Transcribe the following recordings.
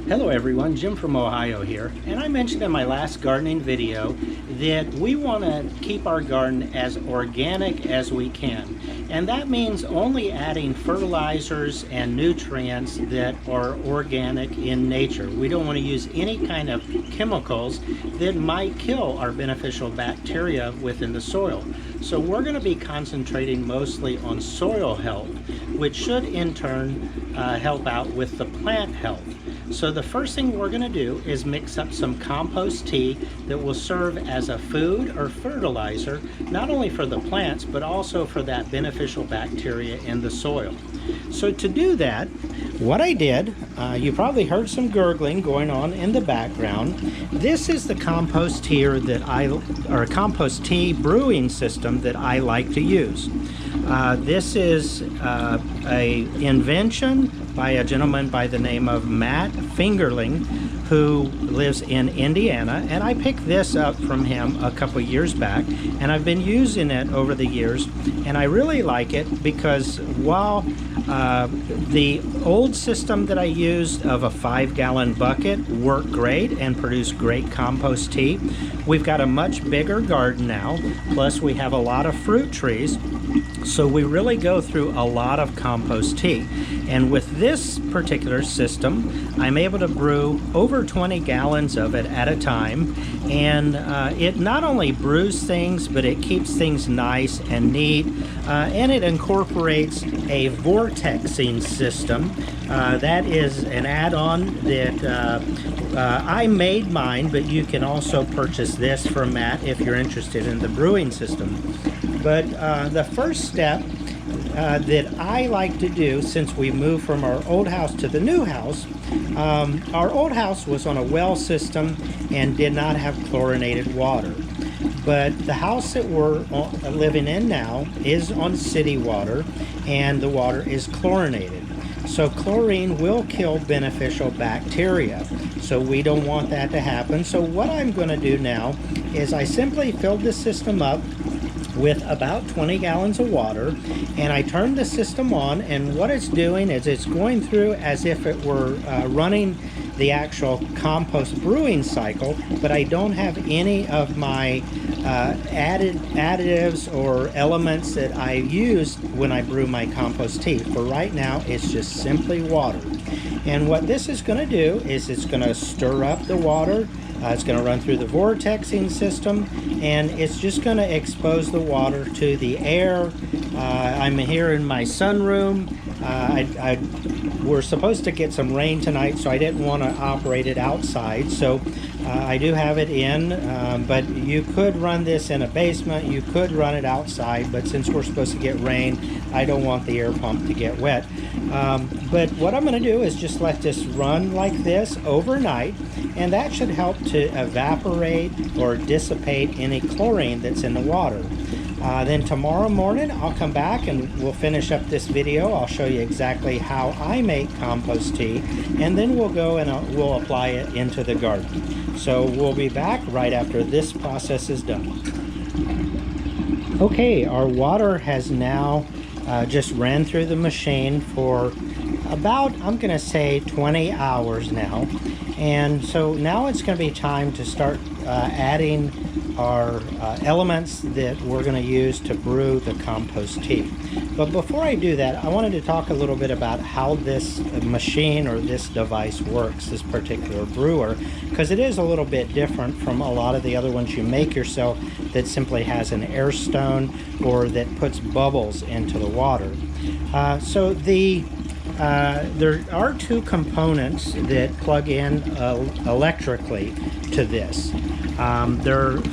Hello everyone, Jim from Ohio here, and I mentioned in my last gardening video that we want to keep our garden as organic as we can, and that means only adding fertilizers and nutrients that are organic in nature. We don't want to use any kind of chemicals that might kill our beneficial bacteria within the soil. So we're going to be concentrating mostly on soil health, which should in turn help out with the plant health. So the first thing we're going to do is mix up some compost tea that will serve as a food or fertilizer, not only for the plants, but also for that beneficial bacteria in the soil. So to do that, what I did, you probably heard some gurgling going on in the background. This is the compost tea compost tea brewing system that I like to use. This is a invention by a gentleman by the name of Matt Fingerling, who lives in Indiana, and I picked this up from him a couple years back, and I've been using it over the years, and I really like it because while the old system that I used of a 5-gallon bucket worked great and produced great compost tea, we've got a much bigger garden now, plus we have a lot of fruit trees, so we really go through a lot of compost tea. And with this particular system, I'm able to brew over 20 gallons of it at a time, and it not only brews things, but it keeps things nice and neat, and it incorporates a vortexing system. That is an add-on that I made mine, but you can also purchase this from Matt if you're interested in the brewing system. But the first step that I like to do, since we moved from our old house to the new house, our old house was on a well system and did not have chlorinated water. But the house that we're living in now is on city water, and the water is chlorinated. So chlorine will kill beneficial bacteria. So we don't want that to happen. So what I'm going to do now is I simply filled the system up with about 20 gallons of water, and I turned the system on, and what it's doing is it's going through as if it were running the actual compost brewing cycle, but I don't have any of my additives or elements that I use when I brew my compost tea. For right now, it's just simply water. And what this is going to do is it's going to stir up the water. It's going to run through the vortexing system, and it's just going to expose the water to the air. I'm here in my sunroom. We're supposed to get some rain tonight, so I didn't want to operate it outside. So I do have it in, but you could run this in a basement. You could run it outside, but since we're supposed to get rain, I don't want the air pump to get wet. But what I'm going to do is just let this run like this overnight, and that should help to evaporate or dissipate any chlorine that's in the water. Then tomorrow morning I'll come back and we'll finish up this video. I'll show you exactly how I make compost tea, and then we'll go and we'll apply it into the garden. So we'll be back right after this process is done. Okay, our water has now just ran through the machine for about, I'm going to say 20 hours now. And so now it's going to be time to start adding our elements that we're going to use to brew the compost tea. But before I do that, I wanted to talk a little bit about how this machine or this device works, this particular brewer, because it is a little bit different from a lot of the other ones you make yourself that simply has an air stone or that puts bubbles into the water. So there are two components that plug in electrically to this.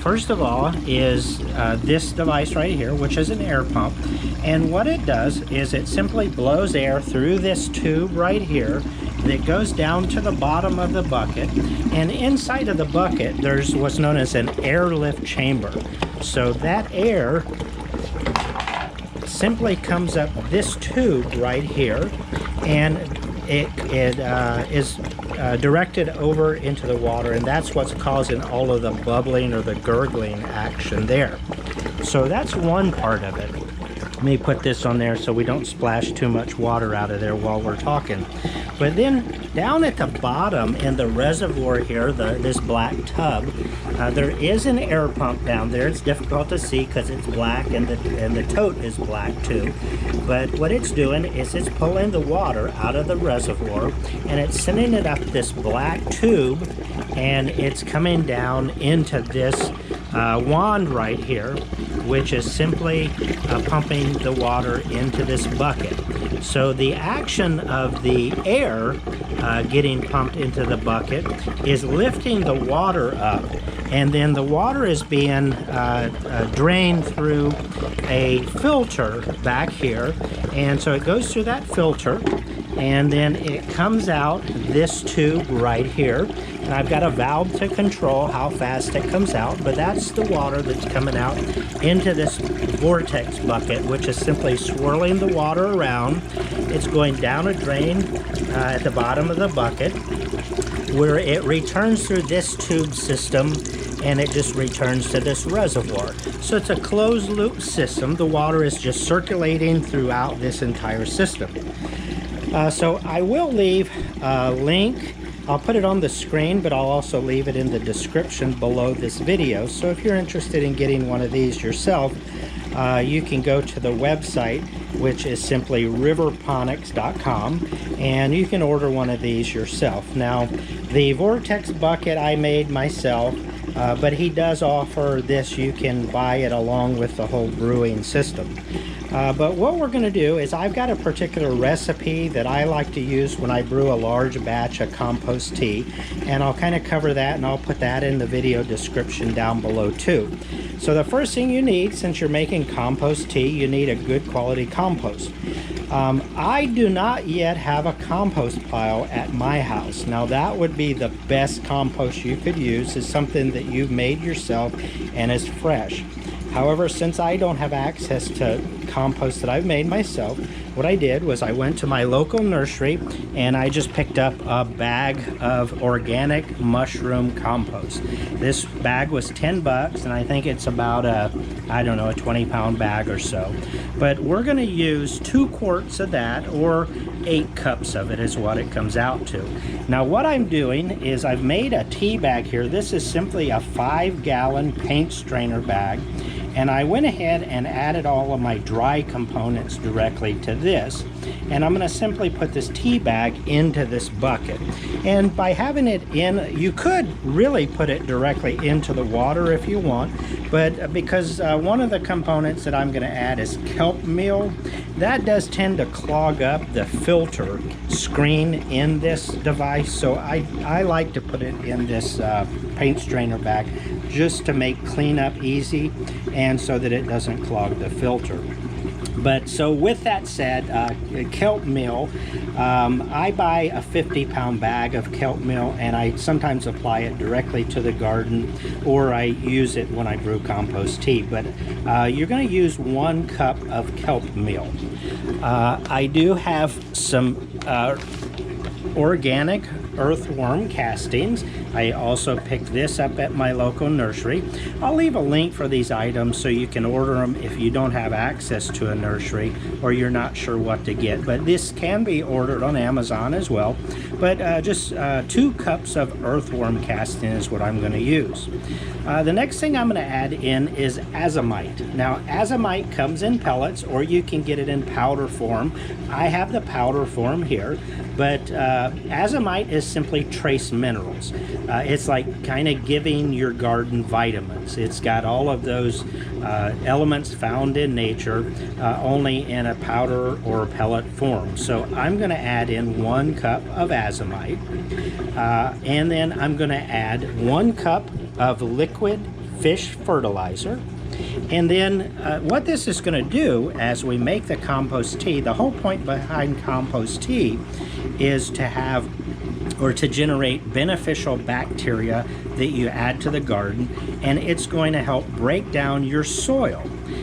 First of all is this device right here, which is an air pump, and what it does is it simply blows air through this tube right here that goes down to the bottom of the bucket, and inside of the bucket there's what's known as an airlift chamber. So that air simply comes up this tube right here, and it is directed over into the water, and that's what's causing all of the bubbling or the gurgling action there. So that's one part of it. Let me put this on there so we don't splash too much water out of there while we're talking. But then down at the bottom in the reservoir here, this black tub, there is an air pump down there. It's difficult to see because it's black and the tote is black too. But what it's doing is it's pulling the water out of the reservoir and it's sending it up this black tube, and it's coming down into this wand right here, which is simply pumping the water into this bucket. So the action of the air getting pumped into the bucket is lifting the water up, and then the water is being drained through a filter back here, and so it goes through that filter, and then it comes out this tube right here. And I've got a valve to control how fast it comes out, but that's the water that's coming out into this vortex bucket, which is simply swirling the water around. It's going down a drain at the bottom of the bucket, where it returns through this tube system, and it just returns to this reservoir. So it's a closed loop system. The water is just circulating throughout this entire system. So I will leave a link. I'll put it on the screen, but I'll also leave it in the description below this video. So if you're interested in getting one of these yourself, you can go to the website, which is simply riverponics.com, and you can order one of these yourself. Now, the vortex bucket I made myself, but he does offer this. You can buy it along with the whole brewing system. But what we're going to do is I've got a particular recipe that I like to use when I brew a large batch of compost tea, and I'll kind of cover that, and I'll put that in the video description down below too. So the first thing you need, since you're making compost tea, you need a good quality compost. I do not yet have a compost pile at my house. Now that would be the best compost you could use, is something that you've made yourself and is fresh. However, since I don't have access to compost that I've made myself, what I did was I went to my local nursery and I just picked up a bag of organic mushroom compost. This bag was 10 bucks, and I think it's about a 20-pound bag or so. But we're going to use 2 quarts of that, or 8 cups of it is what it comes out to. Now what I'm doing is I've made a tea bag here. This is simply a 5-gallon paint strainer bag. And I went ahead and added all of my dry components directly to this. And I'm going to simply put this tea bag into this bucket. And by having it in, you could really put it directly into the water if you want. But because one of the components that I'm going to add is Kelp Meal, that does tend to clog up the filter screen in this device. So I like to put it in this paint strainer bag just to make cleanup easy, and so that it doesn't clog the filter. But so with that said, Kelp Meal, I buy a 50-pound bag of Kelp Meal, and I sometimes apply it directly to the garden, or I use it when I brew compost tea. But you're going to use 1 cup of Kelp Meal. I do have some organic earthworm castings. I also picked this up at my local nursery. I'll leave a link for these items so you can order them if you don't have access to a nursery or you're not sure what to get. But this can be ordered on Amazon as well. But just 2 cups of earthworm casting is what I'm going to use. The next thing I'm going to add in is Azomite. Now Azomite comes in pellets, or you can get it in powder form. I have the powder form here, but Azomite is simply trace minerals. It's like kind of giving your garden vitamins. It's got all of those elements found in nature, only in a powder or pellet form. So I'm going to add in 1 cup of Azomite, and then I'm going to add 1 cup of liquid fish fertilizer. And then what this is going to do as we make the compost tea, the whole point behind compost tea is to have, or to generate, beneficial bacteria that you add to the garden, and it's going to help break down your soil,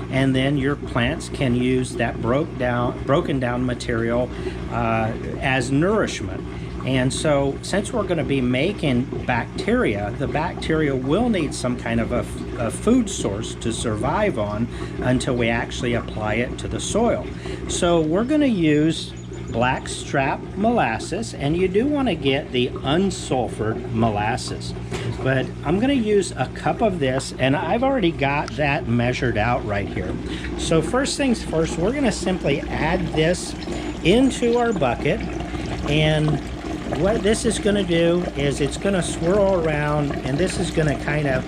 and then your plants can use that broken down material as nourishment. And so since we're going to be making bacteria, the bacteria will need some kind of a food source to survive on until we actually apply it to the soil. So we're going to use blackstrap molasses, and you do want to get the unsulfured molasses. But I'm going to use a cup of this, and I've already got that measured out right here. So first things first, we're going to simply add this into our bucket, and what this is going to do is it's going to swirl around, and this is going to kind of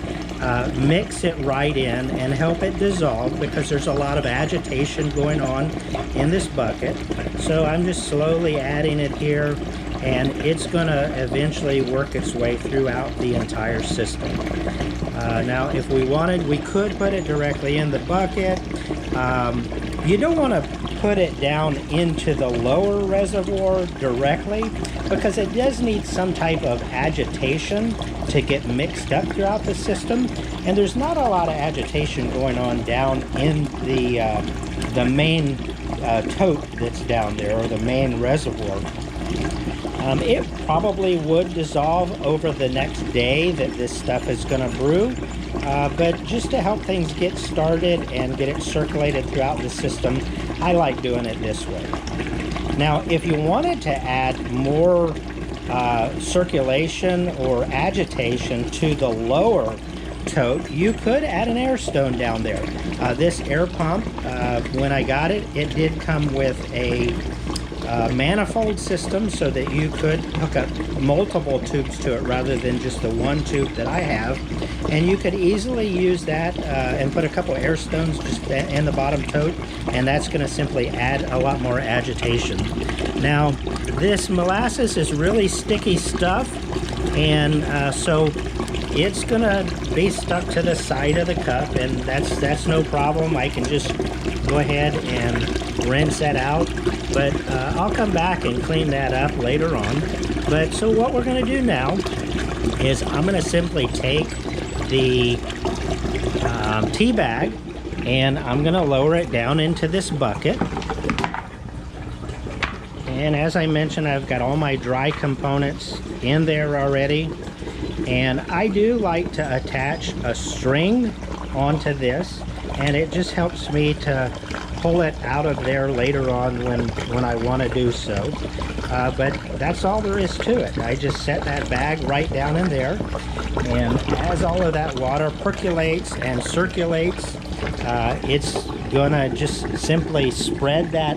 mix it right in and help it dissolve, because there's a lot of agitation going on in this bucket. So I'm just slowly adding it here, and it's going to eventually work its way throughout the entire system. Now if we wanted, we could put it directly in the bucket. You don't want to put it down into the lower reservoir directly, because it does need some type of agitation to get mixed up throughout the system, and there's not a lot of agitation going on down in the main tote that's down there, or the main reservoir. It probably would dissolve over the next day that this stuff is going to brew, but just to help things get started and get it circulated throughout the system, I like doing it this way. Now, if you wanted to add more circulation or agitation to the lower tote, you could add an air stone down there. This air pump, when I got it, it did come with a manifold system, so that you could hook up multiple tubes to it rather than just the one tube that I have, and you could easily use that and put a couple air stones just in the bottom tote, and that's going to simply add a lot more agitation. Now this molasses is really sticky stuff, and so it's gonna be stuck to the side of the cup, and that's no problem. I can just go ahead and rinse that out, but I'll come back and clean that up later on. But so what we're going to do now is I'm going to simply take the tea bag, and I'm going to lower it down into this bucket. And as I mentioned, I've got all my dry components in there already, and I do like to attach a string onto this, and it just helps me to pull it out of there later on when I want to do so. But that's all there is to it. I just set that bag right down in there, and as all of that water percolates and circulates, it's gonna just simply spread that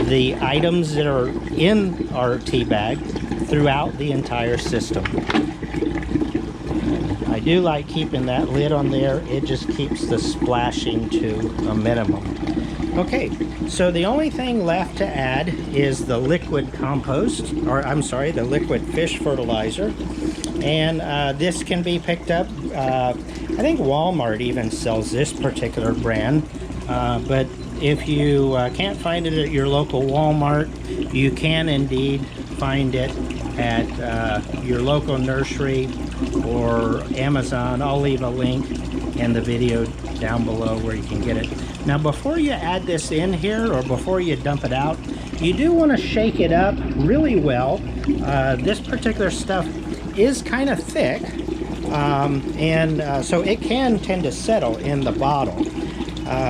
the items that are in our tea bag throughout the entire system. I do like keeping that lid on there. It just keeps the splashing to a minimum. Okay, so the only thing left to add is the liquid compost, or I'm sorry, the liquid fish fertilizer. And this can be picked up, I think Walmart even sells this particular brand, but if you can't find it at your local Walmart, you can indeed find it at your local nursery or Amazon. I'll leave a link in the video down below where you can get it. Now before you add this in here, or before you dump it out, you do want to shake it up really well. This particular stuff is kind of thick, and so it can tend to settle in the bottle.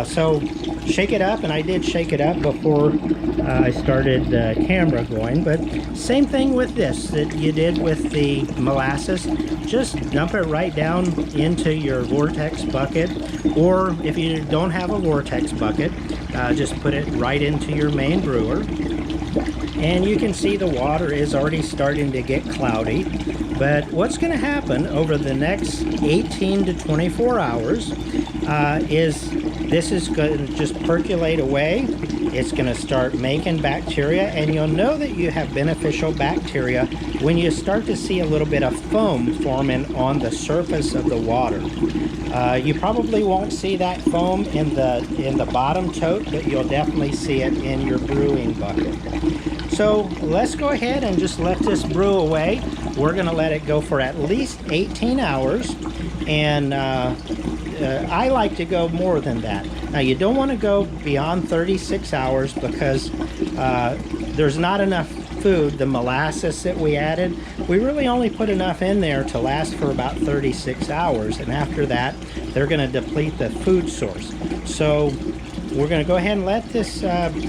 So shake it up, and I did shake it up before I started the camera going, but same thing with this that you did with the molasses. Just dump it right down into your vortex bucket, or if you don't have a vortex bucket, just put it right into your main brewer. And you can see the water is already starting to get cloudy. But what's going to happen over the next 18 to 24 hours is this is going to just percolate away. It's going to start making bacteria, and you'll know that you have beneficial bacteria when you start to see a little bit of foam forming on the surface of the water. You probably won't see that foam in the bottom tote, but you'll definitely see it in your brewing bucket. So let's go ahead and just let this brew away. We're going to let it go for at least 18 hours, and I like to go more than that. Now you don't want to go beyond 36 hours because there's not enough food, the molasses that we added, we really only put enough in there to last for about 36 hours. And after that, they're going to deplete the food source. So we're going to go ahead and let this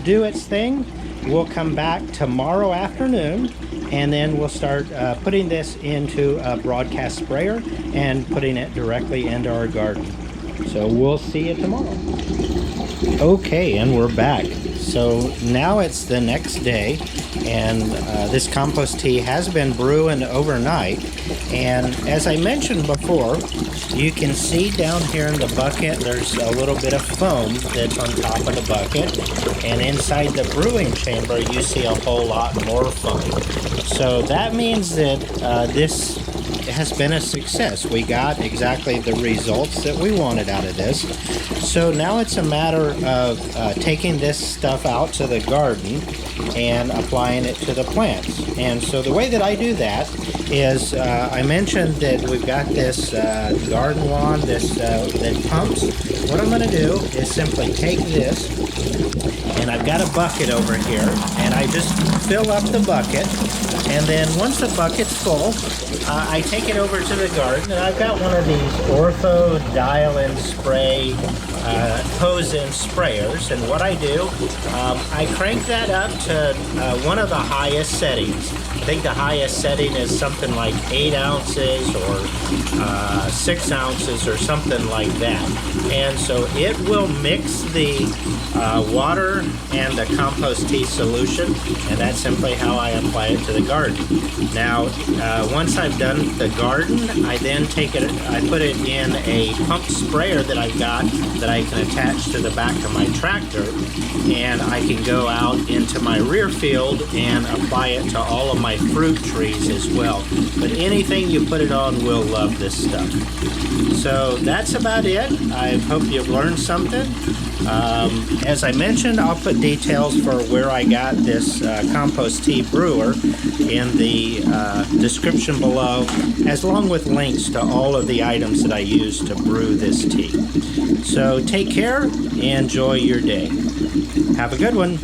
do its thing. We'll come back tomorrow afternoon, and then we'll start putting this into a broadcast sprayer and putting it directly into our garden. So we'll see you tomorrow. Okay, and we're back. So now it's the next day, and this compost tea has been brewing overnight. And as I mentioned before, you can see down here in the bucket there's a little bit of foam that's on top of the bucket, and inside the brewing chamber you see a whole lot more foam. So that means that this has been a success. We got exactly the results that we wanted out of this. So now it's a matter of taking this stuff out to the garden and applying it to the plants. And so the way that I do that is I mentioned that we've got this garden wand that pumps. What I'm going to do is simply take this, and I've got a bucket over here, and I just fill up the bucket, and then once the bucket's full, I take it over to the garden, and I've got one of these Ortho dial-in spray hose-in sprayers, and what I do, I crank that up to one of the highest settings. I think the highest setting is something like 8 ounces or 6 ounces or something like that. And so it will mix the water and the compost tea solution, and that's simply how I apply it to the garden. Now, once I've done the garden, I then take it, I put it in a pump sprayer that I've got that I can attach to the back of my tractor, and I can go out into my rear field and apply it to all of my fruit trees as well. But anything you put it on will love this stuff. So that's about it. I hope you've learned something. As I mentioned, I'll put details for where I got this compost tea brewer in the description below, as along with links to all of the items that I use to brew this tea. So take care, enjoy your day. Have a good one.